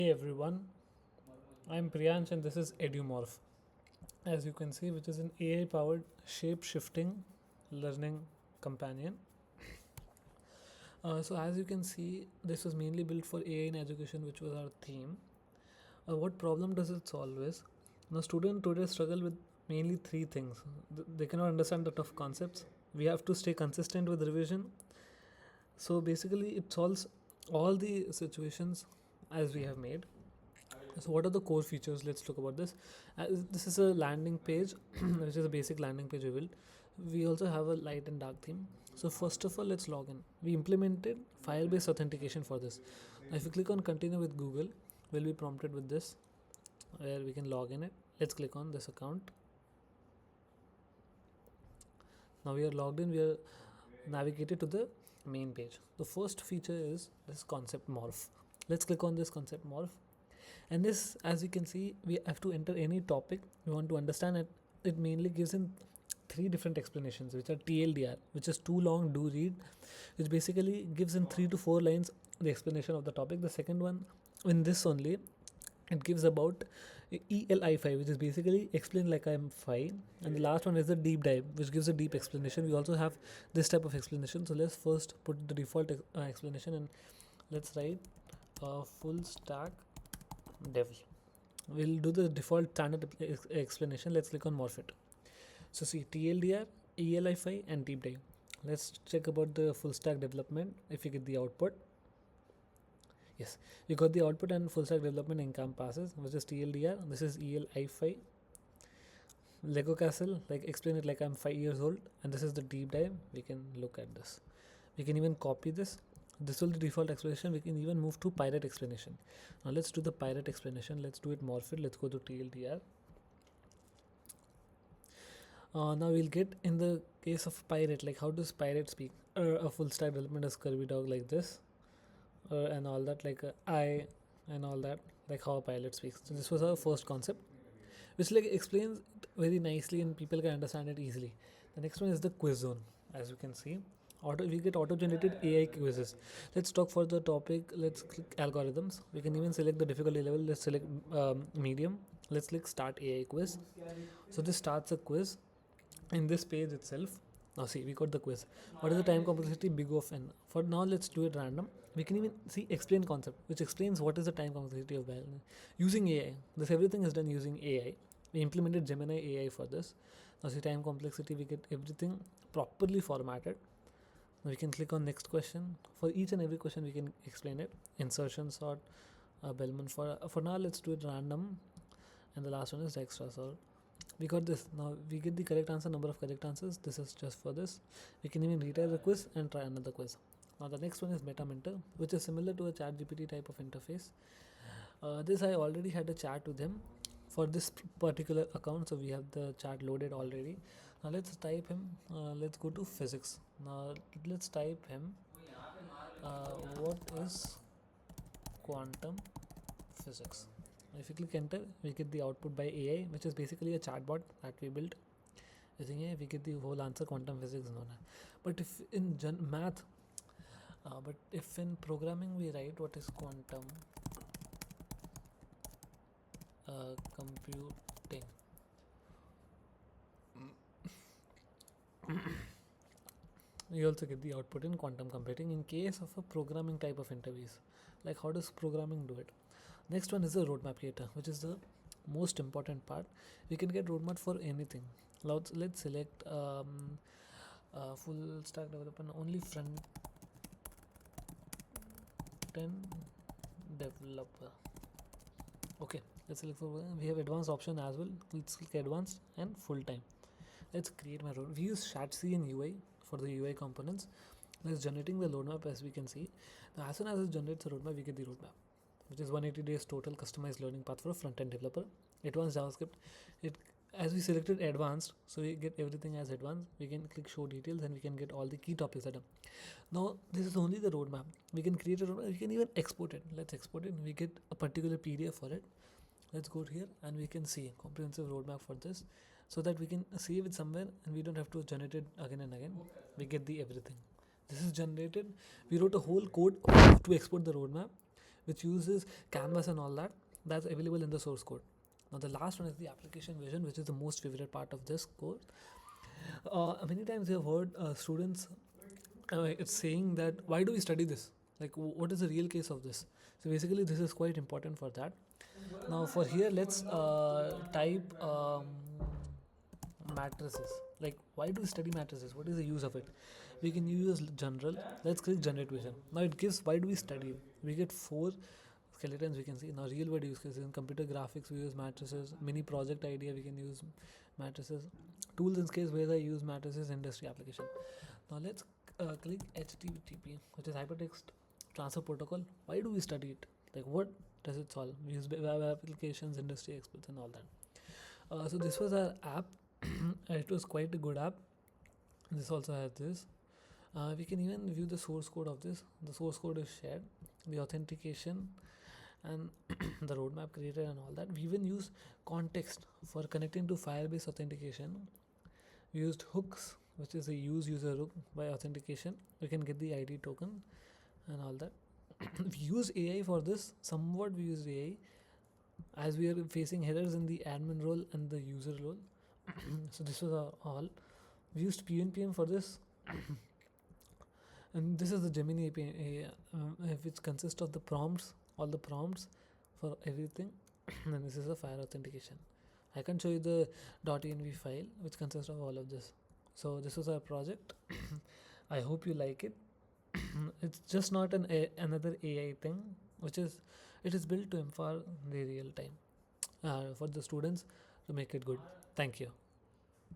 Hey everyone, I'm Priyansh and this is EduMorph. As you can see, which is an AI powered shape shifting learning companion. So, as you can see, this was mainly built for AI in education, which was our theme. What problem does it solve is now, students today struggle with mainly three things. They cannot understand the tough concepts, we have to stay consistent with revision. So, basically, it solves all the situations as we have made. So what are the core features? Let's talk about this. This is a landing page, which is a basic landing page we built. We also have a light and dark theme. So first of all, let's log in. We implemented Firebase authentication for this. Now if you click on continue with Google, we'll be prompted with this, where we can log in it. Let's click on this account. Now we are logged in. We are navigated to the main page. The first feature is this concept morph. Let's click on this concept morph. And this, as you can see, we have to enter any topic we want to understand it. It mainly gives in three different explanations, which are TLDR, which is too long, do read, which basically gives in 3 to 4 lines the explanation of the topic. The second one, in this only, it gives about ELI5, which is basically explain like I'm 5. And the last one is the deep dive, which gives a deep explanation. We also have this type of explanation. So let's first put the default explanation and let's write full stack dev. We'll do the default standard explanation. Let's click on morph it. So see TLDR, ELI5 and deep dive. Let's check about the full stack development. If you get the output, yes, you got the output and full stack development encompasses, which is TLDR. This is ELI5. Lego castle, like explain it like I'm 5 years old, and this is the deep dive. We can look at this. We can even copy this. This will be the default explanation. We can even move to pirate explanation. Now let's do the pirate explanation. Let's do it morph it. Let's go to TLDR. Now we'll get in the case of pirate, like how does pirate speak? A full stack development is curvy dog like this, and all that, like I and all that, like how a pilot speaks. So this was our first concept, which like explains it very nicely and people can understand it easily. The next one is the quiz zone. As you can see, we get auto generated AI quizzes. Let's talk for the topic. Let's click algorithms. We can even select the difficulty level. Let's select medium. Let's click start AI quiz. So this starts a quiz in this page itself. Now see, we got the quiz. What is the time complexity big of n? For now, let's do it random. We can even see explain concept, which explains what is the time complexity of using AI. This everything is done using AI. We implemented Gemini AI for this. Now see time complexity, we get everything properly formatted. Now we can click on next question. For each and every question we can explain it. Insertion sort, Bellman. For now let's do it random, and the last one is extra sort. We got this. Now we get the correct answer, number of correct answers. This is just for this. We can even retry the quiz and try another quiz. Now the next one is Meta Mentor, which is similar to a ChatGPT type of interface. This I already had a chat with him for this particular account, so we have the chat loaded already. Now let's type him. Let's go to physics. Now let's type him. What is quantum physics? If you click enter, we get the output by AI, which is basically a chatbot that we built using AI. We get the whole answer, quantum physics known. But if in math, but if in programming we write what is quantum computing, we also get the output in quantum computing in case of a programming type of interface. Like how does programming do it? Next one is the roadmap creator, which is the most important part. We can get roadmap for anything. Let's select full stack development, only front end developer. Okay, let's select for, we have advanced option as well. Let's click advanced and full time. Let's create my roadmap. We use ShatC and UI for the UI components. It's generating the roadmap. As we can see, now as soon as it generates a roadmap, we get the roadmap, which is 180 days total customized learning path for a front-end developer. Advanced JavaScript. It, as we selected advanced, so we get everything as advanced. We can click show details and we can get all the key topics that are. Now this is only the roadmap. We can create a roadmap. We can even export it. Let's export it. We get a particular PDF for it. Let's go here and we can see comprehensive roadmap for this, so that we can save it somewhere and we don't have to generate it again and again. We get the everything. This is generated. We wrote a whole code to export the roadmap. which uses canvas and all that. That's available in the source code. Now the last one is the application vision, which is the most favorite part of this course. Many times you have heard students it's saying that why do we study this, like what is the real case of this. So basically this is quite important for that. Now for here let's type matrices. Like why do we study matrices, what is the use of it. We can use general. Let's click generate vision. Now it gives why do we study. We get 4 skeletons we can see. Now real world use cases in computer graphics we use matrices. Mini project idea we can use matrices. Tools and scales where I use matrices. Industry application. Now let's click HTTP, which is hypertext transfer protocol. Why do we study it, like what does it solve. We use web applications, industry experts and all that. So this was our app. It was quite a good app. This also has this. We can even view the source code of this. The source code is shared, the authentication and the roadmap created and all that. We even use context for connecting to Firebase authentication. We used hooks, which is a use user hook by authentication. We can get the ID token and all that. We use AI for this. Somewhat we use AI as we are facing errors in the admin role and the user role. So this was all. We used PNPM for this. And this is the Gemini API, which consists of the prompts, all the prompts for everything. And this is a fire authentication. I can show you the .env file which consists of all of this. So this was our project. I hope you like it. It's just not another AI thing, which is it is built to empower the real time for the students to make it good. Thank you.